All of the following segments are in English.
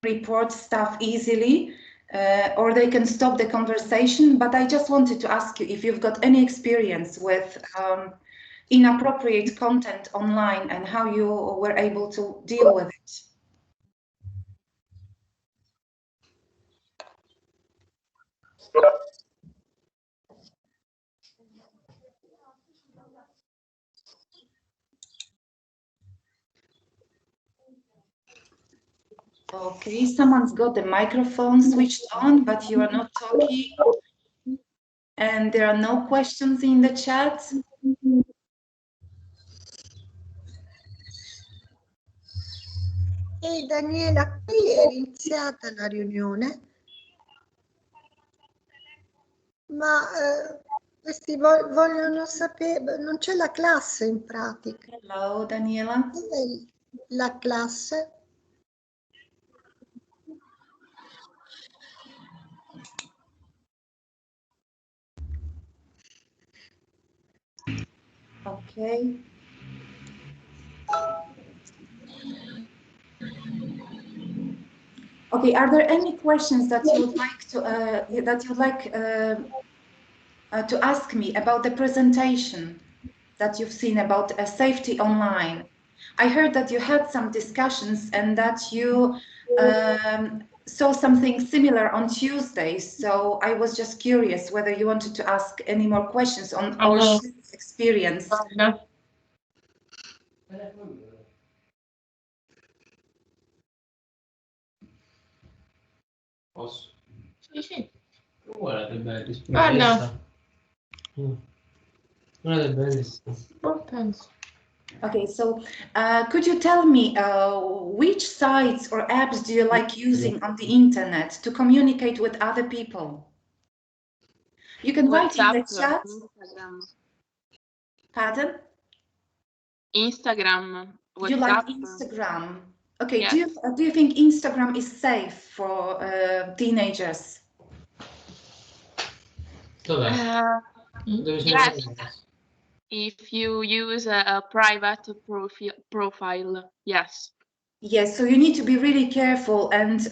report stuff easily, or they can stop the conversation. But I just wanted to ask you if you've got any experience with inappropriate content online and how you were able to deal with it. Okay, someone's got the microphone switched on, but you are not talking. And there are no questions in the chat. Ehi Daniela, qui è iniziata la riunione, ma questi vogliono sapere, non c'è la classe in pratica. Hello, Daniela. Dov'è la classe? Okay. Okay, are there any questions that you would like to ask me about the presentation that you've seen about safety online? I heard that you had some discussions and that you saw something similar on Tuesday. So I was just curious whether you wanted to ask any more questions on our experience. Posso? Sì, sì. Guarda che belli. Guarda. Guarda che belli. Okay, so could you tell me which sites or apps do you like using on the internet to communicate with other people? You can write in the chat. Instagram. Pardon? Instagram. WhatsApp. You like Instagram? Okay. Yes. Do you think Instagram is safe for teenagers? Yes. If you use a private profile, yes. Yes, so you need to be really careful and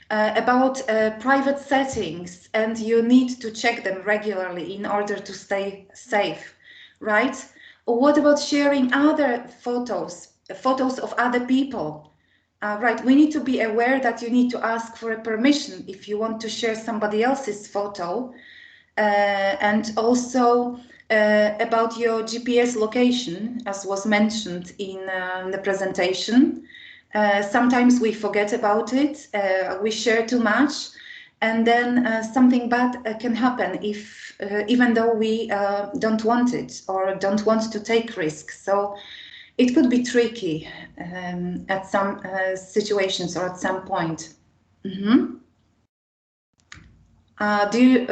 about private settings, and you need to check them regularly in order to stay safe, right? What about sharing other photos of other people? Right, we need to be aware that you need to ask for a permission if you want to share somebody else's photo, and also about your GPS location, as was mentioned in the presentation. Sometimes we forget about it, we share too much, and then something bad can happen if, even though we don't want it or don't want to take risks. So it could be tricky at some situations or at some point. Mm-hmm. Do you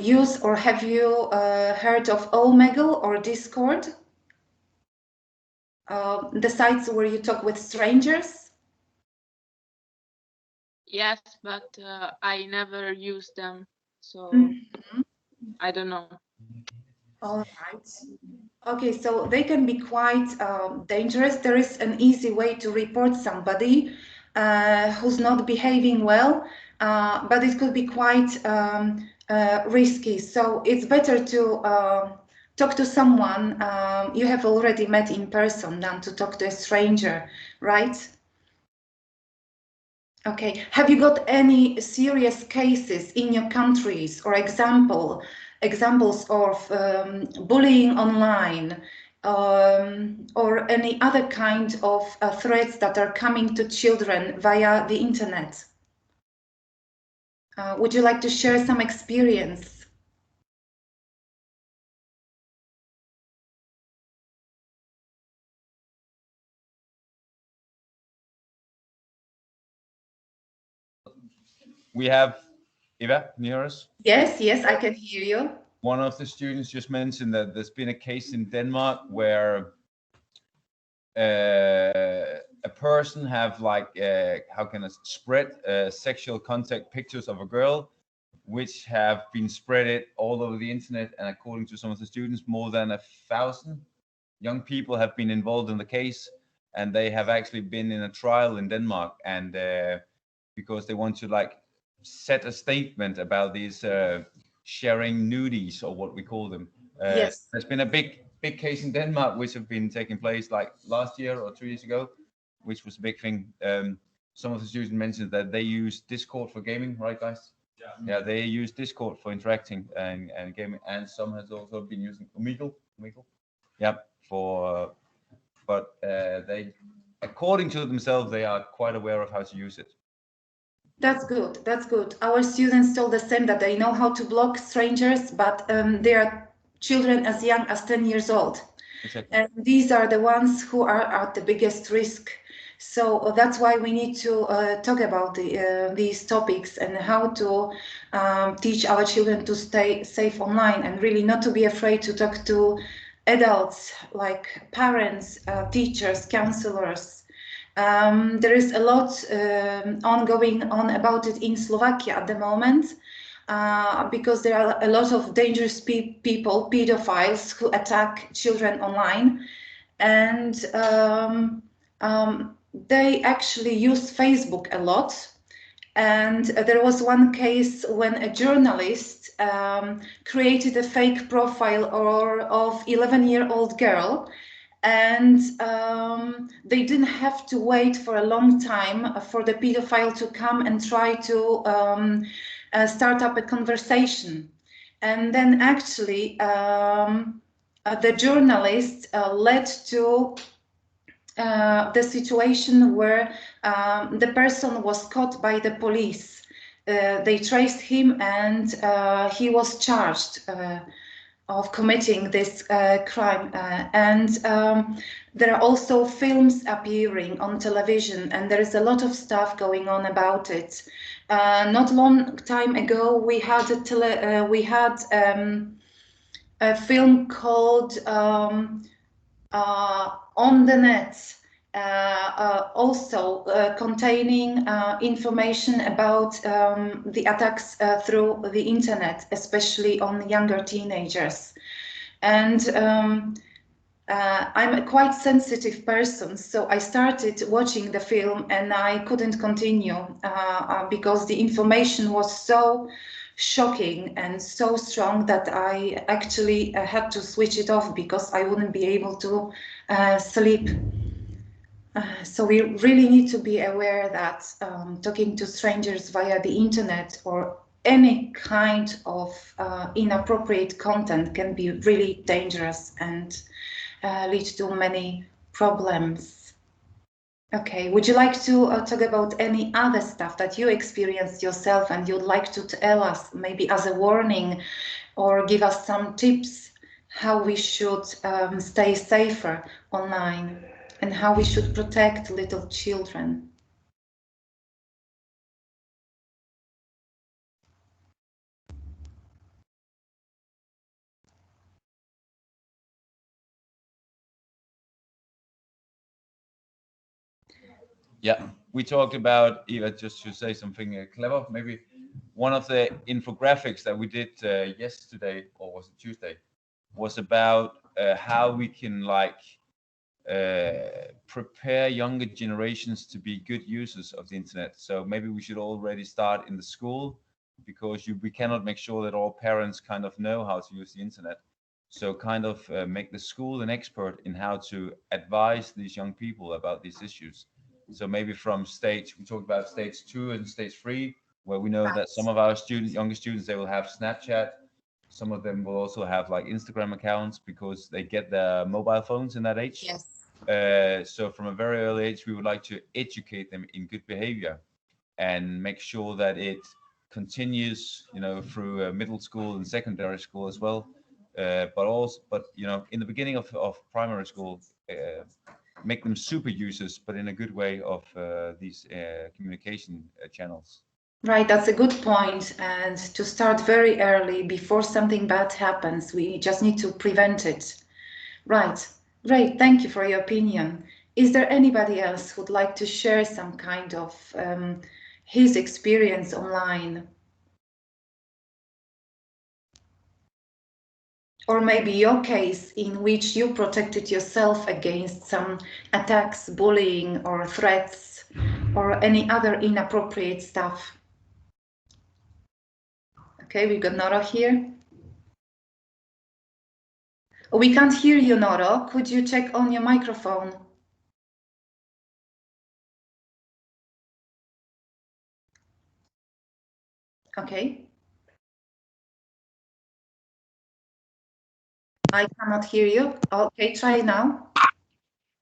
use or have you heard of Omegle or Discord? The sites where you talk with strangers? Yes, but I never use them, so I don't know. All right. Okay, so they can be quite dangerous. There is an easy way to report somebody who's not behaving well, but it could be quite risky. So it's better to talk to someone you have already met in person than to talk to a stranger, right? Okay. Have you got any serious cases in your countries or examples of bullying online or any other kind of threats that are coming to children via the internet? Would you like to share some experience? We have Eva, can you hear us? Yes, yes, I can hear you. One of the students just mentioned that there's been a case in Denmark where a person have like how can I spread sexual contact pictures of a girl, which have been spread all over the internet, and according to some of the students, more than 1,000 young people have been involved in the case, and they have actually been in a trial in Denmark, and because they want to like set a statement about these sharing nudies, or what we call them. Yes. There's been a big case in Denmark which have been taking place like last year or 2 years ago, which was a big thing. Some of the students mentioned that they use Discord for gaming, right, guys? Yeah, they use Discord for interacting and gaming, and some has also been using Omegle. Yeah, but they, according to themselves, they are quite aware of how to use it. That's good. That's good. Our students told the same, that they know how to block strangers, but they are children as young as 10 years old. Exactly. And these are the ones who are at the biggest risk. So that's why we need to talk about these topics and how to teach our children to stay safe online, and really not to be afraid to talk to adults like parents, teachers, counselors. There is a lot ongoing on about it in Slovakia at the moment, because there are a lot of dangerous people, pedophiles, who attack children online, and they actually use Facebook a lot. And there was one case when a journalist created a fake profile of 11-year-old girl, and they didn't have to wait for a long time for the pedophile to come and try to start up a conversation. And then actually the journalist led to the situation where the person was caught by the police. They traced him, and he was charged of committing this crime. And there are also films appearing on television, and there is a lot of stuff going on about it. Not long time ago, we had a film called On the Net, also containing information about the attacks through the internet, especially on younger teenagers. And I'm a quite sensitive person, so I started watching the film and I couldn't continue because the information was so shocking and so strong that I actually had to switch it off because I wouldn't be able to sleep. So we really need to be aware that talking to strangers via the internet or any kind of inappropriate content can be really dangerous and lead to many problems. Okay, would you like to talk about any other stuff that you experienced yourself and you'd like to tell us, maybe as a warning, or give us some tips how we should stay safer online and how we should protect little children? Yeah, we talked about, Eva, just to say something clever, maybe one of the infographics that we did yesterday, or was it Tuesday, was about how we can like prepare younger generations to be good users of the internet. So maybe we should already start in the school, because we cannot make sure that all parents kind of know how to use the internet. So kind of make the school an expert in how to advise these young people about these issues. So maybe from stage, we talked about stage 2 and stage 3, where we know that some of our younger students, they will have Snapchat. Some of them will also have like Instagram accounts because they get their mobile phones in that age. Yes. So from a very early age, we would like to educate them in good behavior and make sure that it continues, you know, through middle school and secondary school as well. But you know, in the beginning of primary school, make them super users, but in a good way of these communication channels. Right, that's a good point. And to start very early before something bad happens, we just need to prevent it. Right, great, thank you for your opinion. Is there anybody else who'd like to share some kind of his experience online? Or maybe your case in which you protected yourself against some attacks, bullying, or threats or any other inappropriate stuff. Okay, we got Noro here. We can't hear you, Noro. Could you check on your microphone? Okay. I cannot hear you. Okay, try now.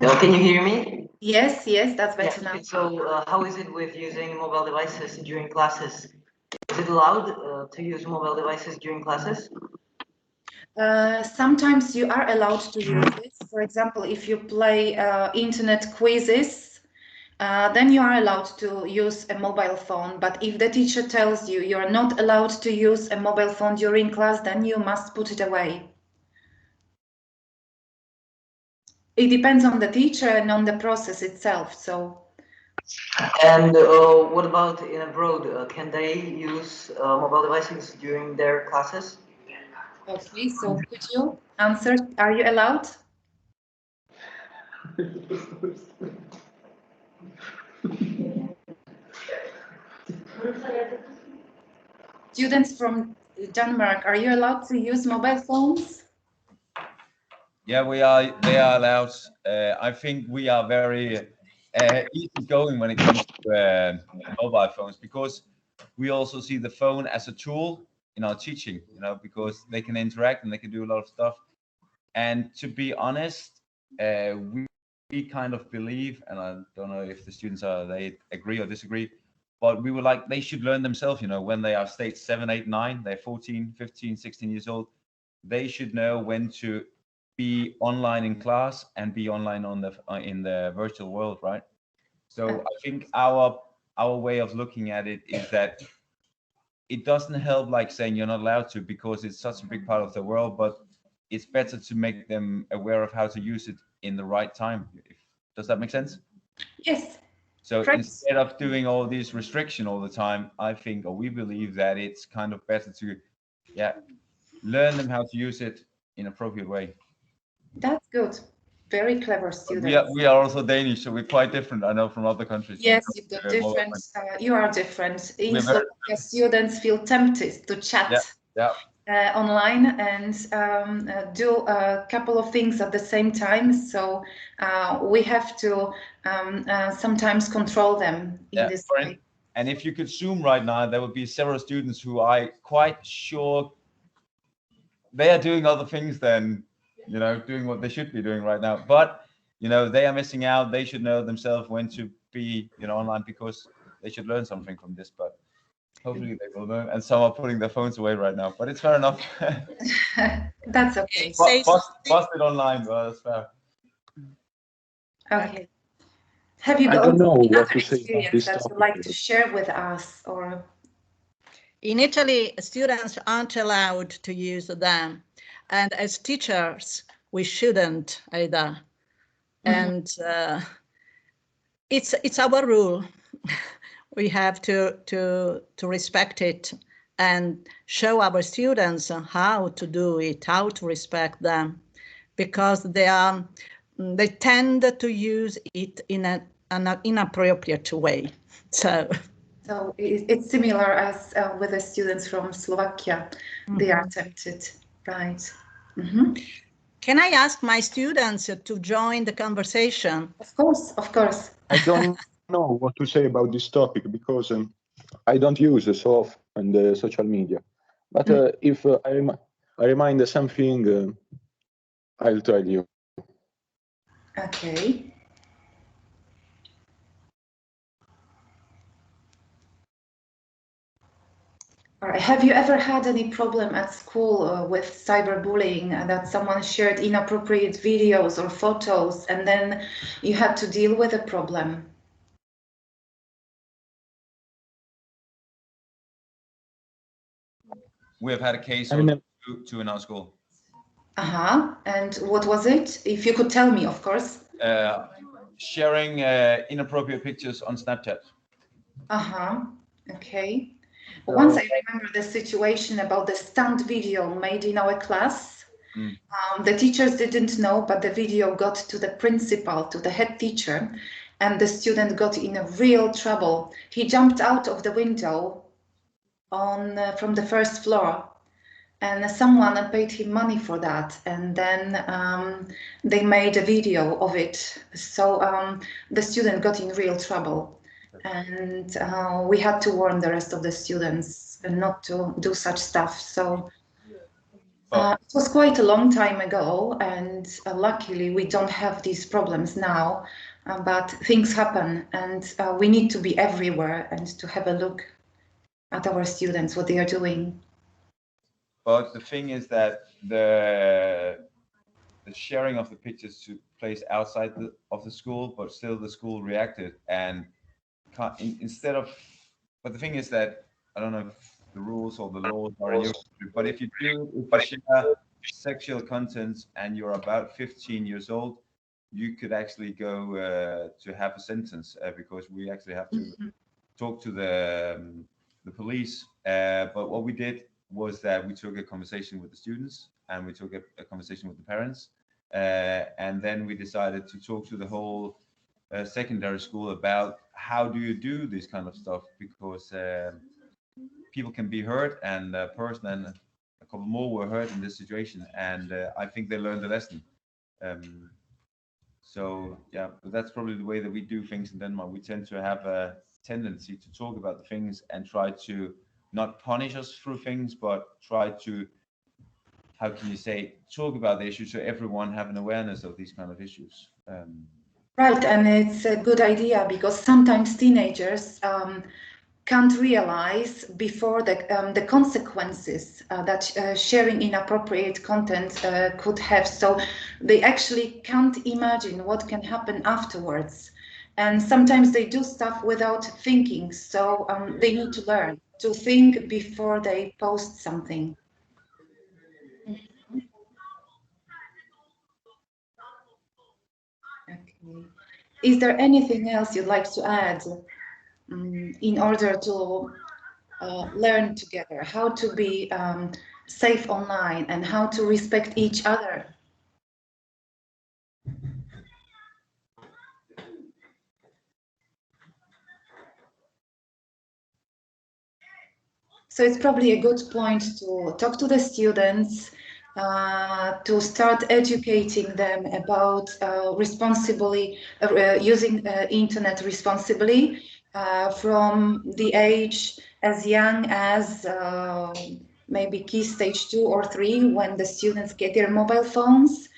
Can you hear me? Yes, yes, that's better now. So how is it with using mobile devices during classes? Is it allowed to use mobile devices during classes? Sometimes you are allowed to use it. For example, if you play internet quizzes, then you are allowed to use a mobile phone. But if the teacher tells you you're not allowed to use a mobile phone during class, then you must put it away. It depends on the teacher and on the process itself. So. And what about in abroad? Can they use mobile devices during their classes? Okay, so could you answer? Are you allowed? Students from Denmark, are you allowed to use mobile phones? Yeah, we are. They are allowed. I think we are very easygoing when it comes to mobile phones, because we also see the phone as a tool in our teaching. You know, because they can interact and they can do a lot of stuff. And to be honest, we kind of believe, and I don't know if the students they agree or disagree, but we were like, they should learn themselves. You know, when they are stage 7, 8, 9, they're 14, 15, 16 years old. They should know when to be online in class and be online on the in the virtual world, right? So I think our way of looking at it is that it doesn't help like saying you're not allowed to, because it's such a big part of the world, but it's better to make them aware of how to use it in the right time. Does that make sense? Yes. So Correct. instead of doing all these restriction all the time, I think, or we believe that it's kind of better to, learn them how to use it in an appropriate way. That's good. Very clever students. We are also Danish, so we're quite different, I know, from other countries. Yes, you've got different. You are different. In Slovakia, students feel tempted to chat online and do a couple of things at the same time. So we have to sometimes control them in this way. And if you could Zoom right now, there would be several students who I quite sure they are doing other things than, you know, doing what they should be doing right now. But, you know, they are missing out. They should know themselves when to be, you know, online, because they should learn something from this. But hopefully they will learn. And some are putting their phones away right now, but it's fair enough. That's okay. Bust it online, well, that's fair. Okay. Have you got another experience that you'd like to share with us? Or in Italy, students aren't allowed to use them, and as teachers, we shouldn't either. And it's our rule. We have to respect it and show our students how to do it, how to respect them, because they tend to use it in an inappropriate way. So it's similar as with the students from Slovakia. They are tempted, right? Can I ask my students to join the conversation? Of course, of course. I don't know what to say about this topic, because I don't use so often the social media. But if I remind something, I'll tell you. Okay. All right. Have you ever had any problem at school with cyberbullying, that someone shared inappropriate videos or photos and then you had to deal with a problem? We have had a case of two in our school. And what was it? If you could tell me, of course. Sharing inappropriate pictures on Snapchat. Okay. Once I remember the situation about the stunt video made in our class. The teachers didn't know, but the video got to the principal, to the head teacher, and the student got in a real trouble. He jumped out of the window from the first floor, and someone paid him money for that, and then they made a video of it. So the student got in real trouble, and we had to warn the rest of the students not to do such stuff. So it was quite a long time ago, and luckily we don't have these problems now, but things happen, and we need to be everywhere and to have a look at our students, what they are doing. But the thing is that the sharing of the pictures took place outside of the school, but still the school reacted, and instead of, but the thing is that I don't know if the rules or the laws are in your country, but if you share sexual content and you're about 15 years old, you could actually go to have a sentence because we actually have to talk to the police. But what we did was that we took a conversation with the students and we took a conversation with the parents, and then we decided to talk to the whole secondary school about how do you do this kind of stuff, because people can be hurt, and a person and a couple more were hurt in this situation, and I think they learned a lesson. So yeah, but that's probably the way that we do things in Denmark. We tend to have a tendency to talk about the things and try to not punish us through things, but try to, how can you say, talk about the issue so everyone have an awareness of these kind of issues. Right, and it's a good idea because sometimes teenagers can't realize before the consequences that sharing inappropriate content could have. So they actually can't imagine what can happen afterwards. And sometimes they do stuff without thinking. So they need to learn to think before they post something. Okay. Is there anything else you'd like to add in order to learn together how to be safe online and how to respect each other? So it's probably a good point to talk to the students, to start educating them about responsibly using internet responsibly from the age as young as maybe key stage 2 or 3, when the students get their mobile phones,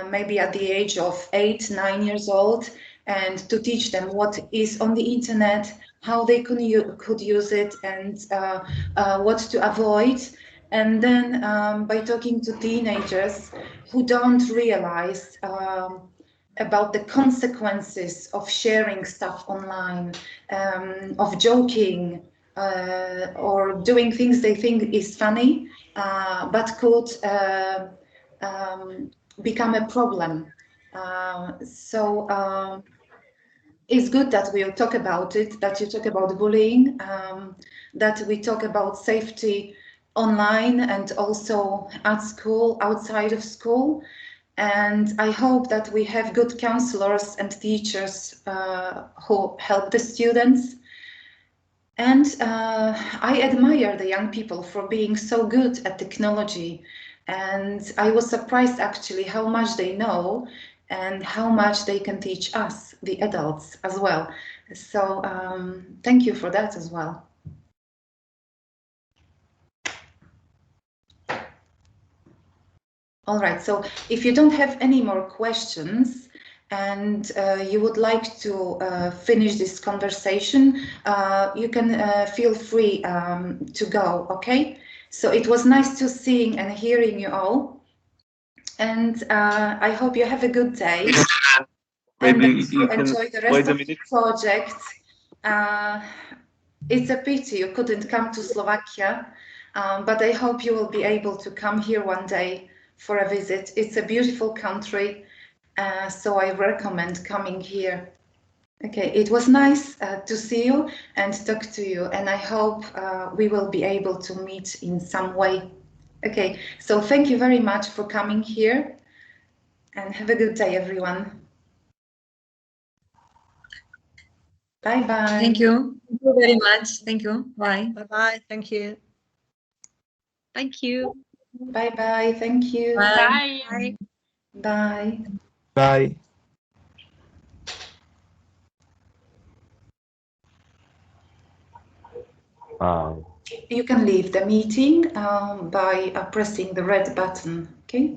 maybe at the age of 8, 9 years old, and to teach them what is on the internet, how they could use it, and what to avoid. And then by talking to teenagers who don't realize about the consequences of sharing stuff online, of joking, or doing things they think is funny, but could become a problem. It's good that we'll talk about it, that you talk about bullying, that we talk about safety online and also at school, outside of school. And I hope that we have good counselors and teachers who help the students. And I admire the young people for being so good at technology. And I was surprised actually how much they know and how much they can teach us, the adults, as well. So thank you for that as well. All right, so if you don't have any more questions and you would like to finish this conversation, you can feel free to go, okay? So it was nice to seeing and hearing you all. And I hope you have a good day. Maybe and you can enjoy the rest wait a of the minute. project. It's a pity you couldn't come to Slovakia, but I hope you will be able to come here one day for a visit. It's a beautiful country, so I recommend coming here. Okay, it was nice to see you and talk to you, and I hope we will be able to meet in some way. Okay, so thank you very much for coming here, and have a good day, everyone. Bye-bye. Thank you. Thank you very much. Thank you. Bye. Bye-bye. Thank you. Thank you. Bye-bye. Thank you. Bye. Bye. Bye. Bye. You can leave the meeting by pressing the red button, okay?